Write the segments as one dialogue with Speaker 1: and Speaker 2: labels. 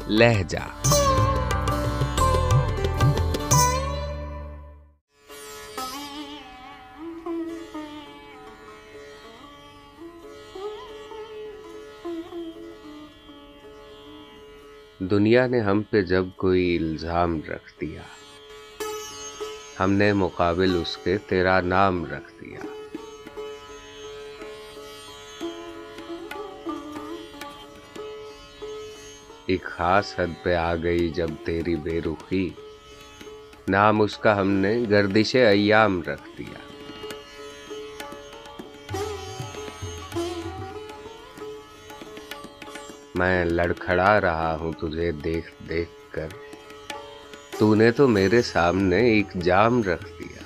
Speaker 1: लहजा। दुनिया ने हम पे जब कोई इल्जाम रख दिया, हमने मुकाबिल उसके तेरा नाम रख दिया। एक खास हद पे आ गई जब तेरी बेरुखी, नाम उसका हमने गर्दिशे अय्याम रख दिया। मैं लड़खड़ा रहा हूँ तुझे देख देख कर, तूने तो मेरे सामने एक जाम रख दिया।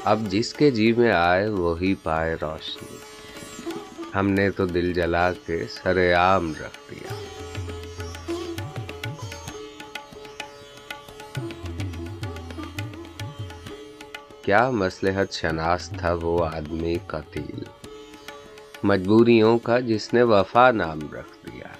Speaker 1: अब जिसके जी में आए वही पाए रोशनी, हमने तो दिल जला के सरेआम रख दिया। क्या मसलहत शनास था वो आदमी कतील, मजबूरियों का जिसने वफा नाम रख दिया।